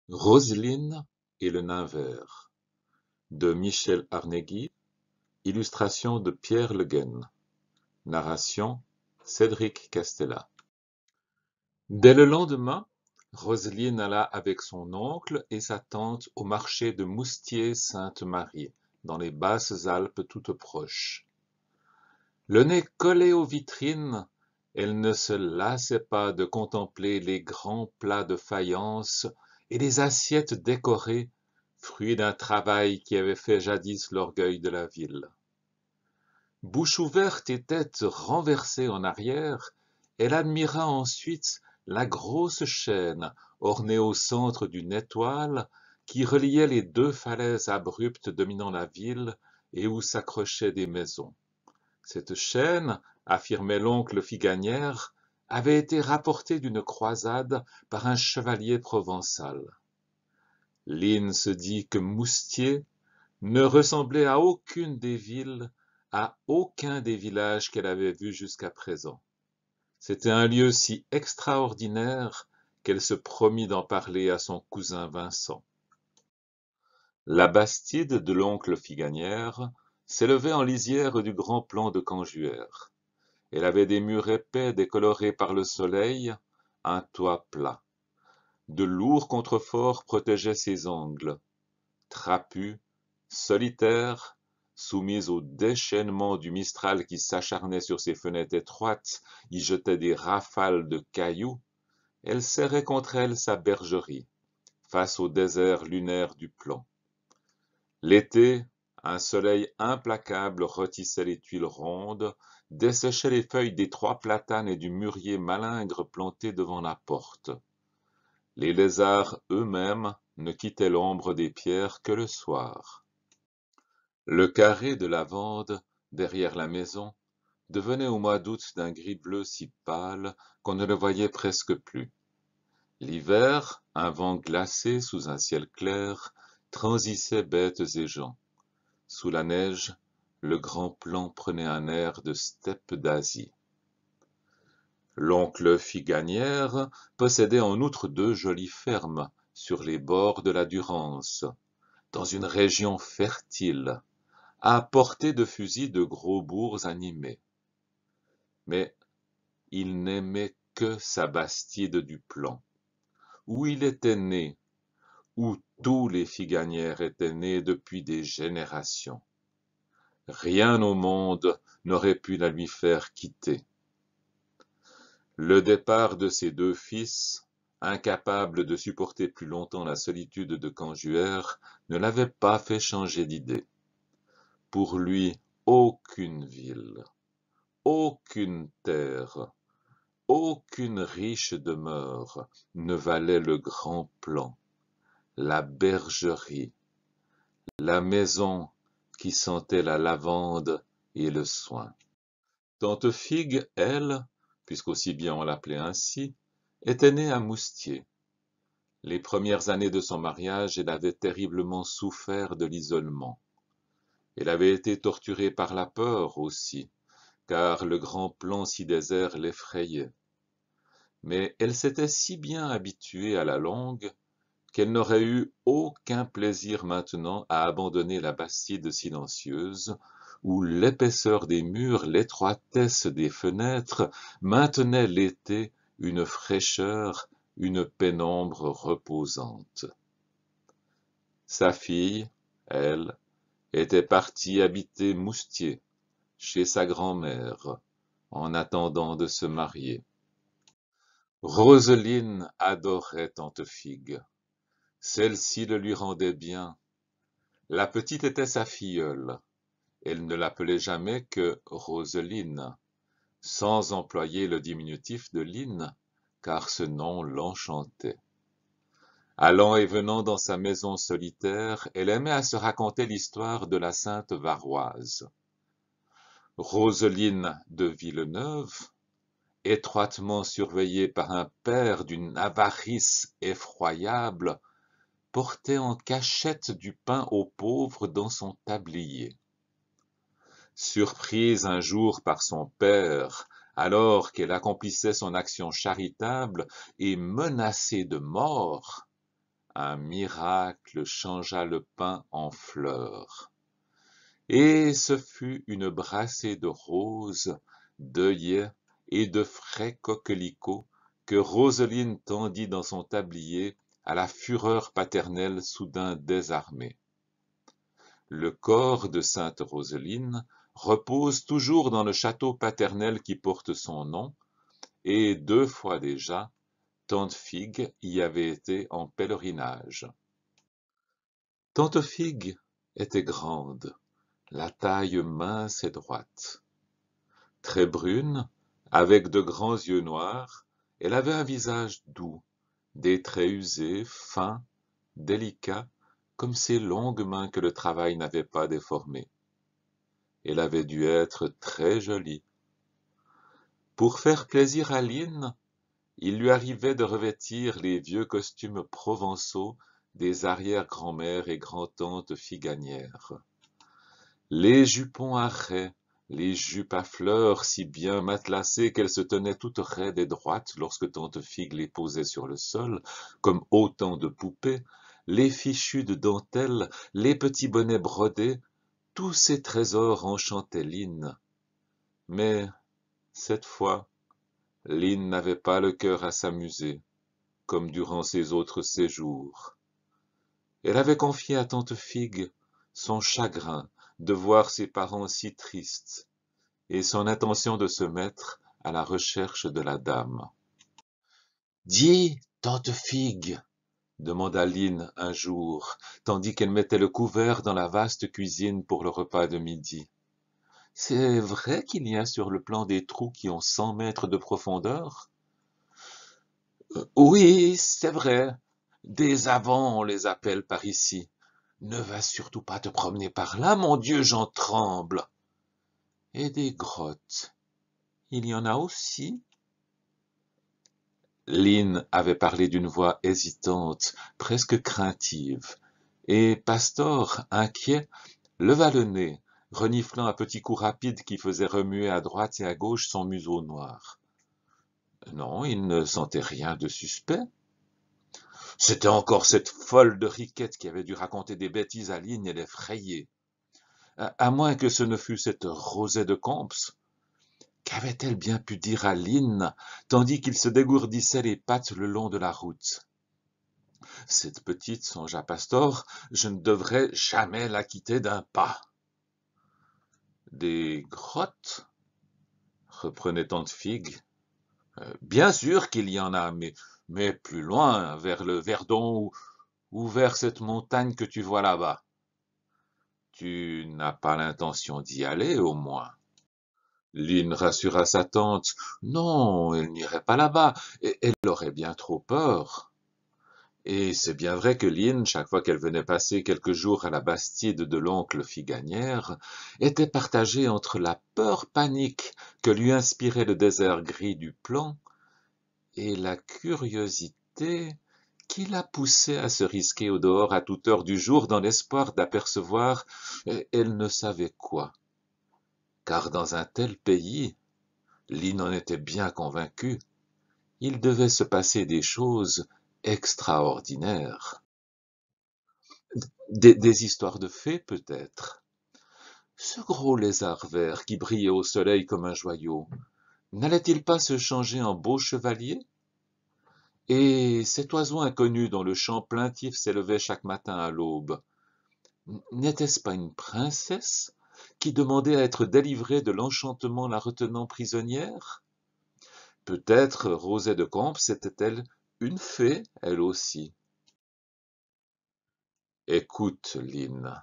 Roseline et le nain vert de Michel Arnegui, illustration de Pierre Le Guen, narration Cédric Castella. Dès le lendemain, Roseline alla avec son oncle et sa tante au marché de Moustier-Sainte-Marie, dans les Basses-Alpes toutes proches. Le nez collé aux vitrines, elle ne se lassait pas de contempler les grands plats de faïence et les assiettes décorées, fruits d'un travail qui avait fait jadis l'orgueil de la ville. Bouche ouverte et tête renversée en arrière, elle admira ensuite la grosse chaîne ornée au centre d'une étoile qui reliait les deux falaises abruptes dominant la ville et où s'accrochaient des maisons. Cette chaîne, affirmait l'oncle Figanière, avait été rapportée d'une croisade par un chevalier provençal. Line se dit que Moustier ne ressemblait à aucune des villes, à aucun des villages qu'elle avait vus jusqu'à présent. C'était un lieu si extraordinaire qu'elle se promit d'en parler à son cousin Vincent. La bastide de l'oncle Figanière s'élevait en lisière du grand plan de Canjuère. Elle avait des murs épais décolorés par le soleil, un toit plat. De lourds contreforts protégeaient ses angles. Trapus, solitaire, soumise au déchaînement du mistral qui s'acharnait sur ses fenêtres étroites, y jetait des rafales de cailloux, elle serrait contre elle sa bergerie, face au désert lunaire du plan. L'été, un soleil implacable rôtissait les tuiles rondes, desséchait les feuilles des 3 platanes et du mûrier malingre planté devant la porte. Les lézards eux-mêmes ne quittaient l'ombre des pierres que le soir. Le carré de lavande, derrière la maison, devenait au mois d'août d'un gris-bleu si pâle qu'on ne le voyait presque plus. L'hiver, un vent glacé sous un ciel clair, transissait bêtes et gens. Sous la neige, le grand plan prenait un air de steppe d'Asie. L'oncle Figanière possédait en outre 2 jolies fermes sur les bords de la Durance, dans une région fertile, à portée de fusil de gros bourgs animés. Mais il n'aimait que sa bastide du plan, où il était né, où tous les Figanières étaient nés depuis des générations. Rien au monde n'aurait pu la lui faire quitter. Le départ de ses 2 fils, incapable de supporter plus longtemps la solitude de Canjuère, ne l'avait pas fait changer d'idée. Pour lui, aucune ville, aucune terre, aucune riche demeure ne valait le grand plan, la bergerie, la maison qui sentait la lavande et le soin. Tante Figue, elle, puisqu'aussi bien on l'appelait ainsi, était née à Moustier. Les premières années de son mariage, elle avait terriblement souffert de l'isolement. Elle avait été torturée par la peur aussi, car le grand plan si désert l'effrayait. Mais elle s'était si bien habituée à la longue qu'elle n'aurait eu aucun plaisir maintenant à abandonner la bastide silencieuse, où l'épaisseur des murs, l'étroitesse des fenêtres maintenaient l'été une fraîcheur, une pénombre reposante. Sa fille, elle, était partie habiter Moustier, chez sa grand-mère, en attendant de se marier. Roseline adorait tante Figue. Celle-ci le lui rendait bien. La petite était sa filleule. Elle ne l'appelait jamais que Roseline, sans employer le diminutif de Line, car ce nom l'enchantait. Allant et venant dans sa maison solitaire, elle aimait à se raconter l'histoire de la sainte Varoise. Roseline de Villeneuve, étroitement surveillée par un père d'une avarice effroyable, portait en cachette du pain aux pauvres dans son tablier. Surprise un jour par son père, alors qu'elle accomplissait son action charitable et menacée de mort, un miracle changea le pain en fleurs. Et ce fut une brassée de roses, d'œillets et de frais coquelicots que Roseline tendit dans son tablier à la fureur paternelle soudain désarmée. Le corps de sainte Roseline repose toujours dans le château paternel qui porte son nom, et 2 fois déjà, tante Figue y avait été en pèlerinage. Tante Figue était grande, la taille mince et droite. Très brune, avec de grands yeux noirs, elle avait un visage doux, des traits usés, fins, délicats, comme ces longues mains que le travail n'avait pas déformées. Elle avait dû être très jolie. Pour faire plaisir à Line, il lui arrivait de revêtir les vieux costumes provençaux des arrière-grand-mères et grand-tantes figanières. Les jupons à raies, les jupes à fleurs si bien matelassées qu'elles se tenaient toutes raides et droites lorsque tante Figue les posait sur le sol, comme autant de poupées, les fichus de dentelle, les petits bonnets brodés, tous ces trésors enchantaient Line. Mais, cette fois, Line n'avait pas le cœur à s'amuser, comme durant ses autres séjours. Elle avait confié à tante Figue son chagrin de voir ses parents si tristes, et son intention de se mettre à la recherche de la dame. « Dis, tante Figue, » demanda Line un jour, tandis qu'elle mettait le couvert dans la vaste cuisine pour le repas de midi. « C'est vrai qu'il y a sur le plan des trous qui ont 100 mètres de profondeur ? » Oui, c'est vrai. Des avants, on les appelle par ici. Ne va surtout pas te promener par là, mon Dieu, j'en tremble. Et des grottes. Il y en a aussi. Line avait parlé d'une voix hésitante, presque craintive, et Pastor, inquiet, leva le nez, reniflant à petits coups rapides qui faisaient remuer à droite et à gauche son museau noir. Non, il ne sentait rien de suspect. C'était encore cette folle de Riquette qui avait dû raconter des bêtises à Line et l'effrayer. À moins que ce ne fût cette Rosée de Comps. Qu'avait-elle bien pu dire à Line, tandis qu'il se dégourdissait les pattes le long de la route? Cette petite, songea Pastor, je ne devrais jamais la quitter d'un pas. Des grottes? Reprenait tante Figue. Bien sûr qu'il y en a, mais plus loin, vers le Verdon ou vers cette montagne que tu vois là-bas. Tu n'as pas l'intention d'y aller, au moins. Line rassura sa tante. Non, elle n'irait pas là-bas, elle aurait bien trop peur. Et c'est bien vrai que Line, chaque fois qu'elle venait passer quelques jours à la bastide de l'oncle Figanière, était partagée entre la peur panique que lui inspirait le désert gris du plan et la curiosité qui la poussait à se risquer au dehors à toute heure du jour dans l'espoir d'apercevoir elle ne savait quoi. Car dans un tel pays, Line en était bien convaincue, il devait se passer des choses extraordinaires. Des histoires de fées, peut-être. Ce gros lézard vert qui brillait au soleil comme un joyau, n'allait-il pas se changer en beau chevalier? Et cet oiseau inconnu dont le chant plaintif s'élevait chaque matin à l'aube, n'était-ce pas une princesse qui demandait à être délivrée de l'enchantement la retenant prisonnière? Peut-être Rosée de Comps était-elle une fée, elle aussi. Écoute, Line,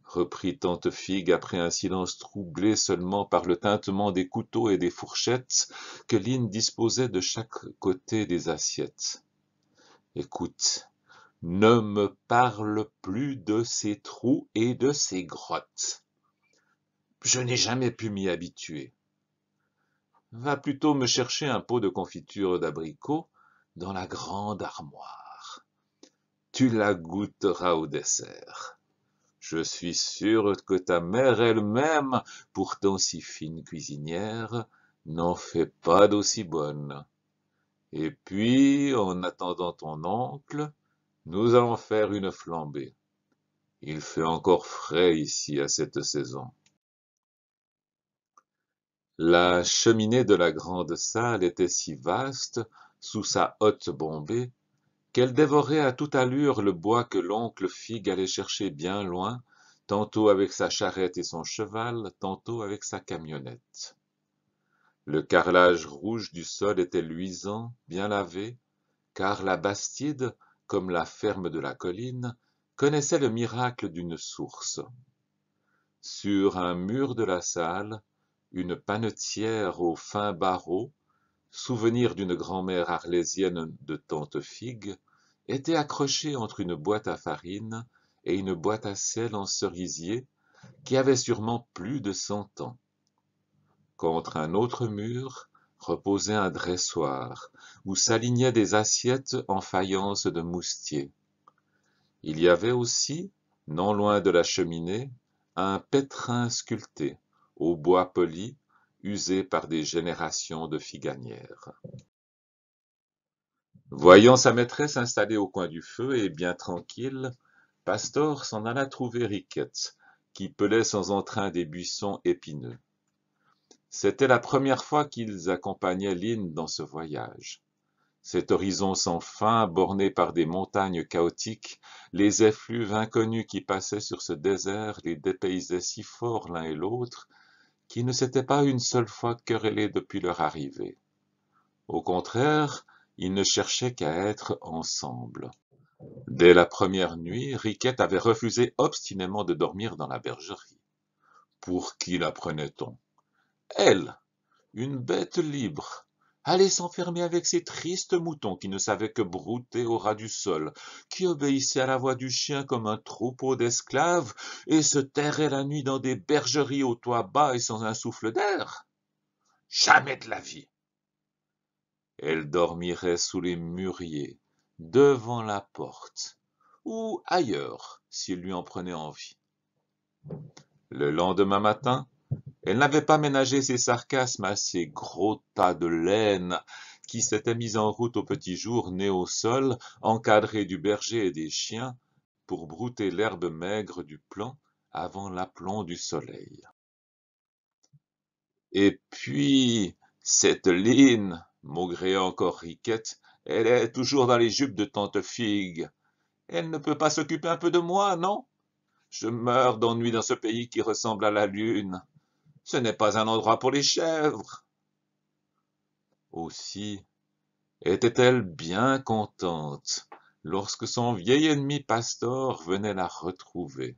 reprit tante Figue après un silence troublé seulement par le tintement des couteaux et des fourchettes que Line disposait de chaque côté des assiettes. Écoute, ne me parle plus de ces trous et de ces grottes. Je n'ai jamais pu m'y habituer. Va plutôt me chercher un pot de confiture d'abricot dans la grande armoire. Tu la goûteras au dessert. Je suis sûr que ta mère elle-même, pourtant si fine cuisinière, n'en fait pas d'aussi bonne. Et puis, en attendant ton oncle, Nous allons faire une flambée. Il fait encore frais ici à cette saison. La cheminée de la grande salle était si vaste, sous sa haute bombée, qu'elle dévorait à toute allure le bois que l'oncle Fig allait chercher bien loin, tantôt avec sa charrette et son cheval, tantôt avec sa camionnette. Le carrelage rouge du sol était luisant, bien lavé, car la Bastide, comme la ferme de la colline, connaissait le miracle d'une source. Sur un mur de la salle, une panetière aux fins barreaux, souvenir d'une grand-mère arlésienne de tante Fig, était accrochée entre une boîte à farine et une boîte à sel en cerisier qui avait sûrement plus de 100 ans. Contre un autre mur reposait un dressoir où s'alignaient des assiettes en faïence de moustier. Il y avait aussi, non loin de la cheminée, un pétrin sculpté, au bois poli, usé par des générations de figanières. Voyant sa maîtresse installée au coin du feu et bien tranquille, Pastor s'en alla trouver Riquette, qui pelait sans entrain des buissons épineux. C'était la première fois qu'ils accompagnaient Lynn dans ce voyage. Cet horizon sans fin, borné par des montagnes chaotiques, les effluves inconnus qui passaient sur ce désert les dépaysaient si fort l'un et l'autre, qu'ils ne s'étaient pas une seule fois querellés depuis leur arrivée. Au contraire, ils ne cherchaient qu'à être ensemble. Dès la première nuit, Riquette avait refusé obstinément de dormir dans la bergerie. Pour qui la prenait-on? Elle, une bête libre, allait s'enfermer avec ces tristes moutons qui ne savaient que brouter au ras du sol, qui obéissaient à la voix du chien comme un troupeau d'esclaves, et se terraient la nuit dans des bergeries aux toits bas et sans un souffle d'air? Jamais de la vie! Elle dormirait sous les mûriers, devant la porte, ou ailleurs, s'il lui en prenait envie. Le lendemain matin, elle n'avait pas ménagé ses sarcasmes à ces gros tas de laine qui s'étaient mis en route au petit jour, nés au sol, encadrés du berger et des chiens, pour brouter l'herbe maigre du plan avant l'aplomb du soleil. Et puis, cette Line, maugréait encore Riquette, elle est toujours dans les jupes de tante Fig. Elle ne peut pas s'occuper un peu de moi, non? Je meurs d'ennui dans ce pays qui ressemble à la lune. Ce n'est pas un endroit pour les chèvres. Aussi était-elle bien contente lorsque son vieil ennemi Pastor venait la retrouver.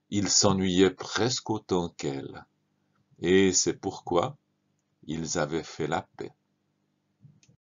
Il s'ennuyait presque autant qu'elle, et c'est pourquoi ils avaient fait la paix.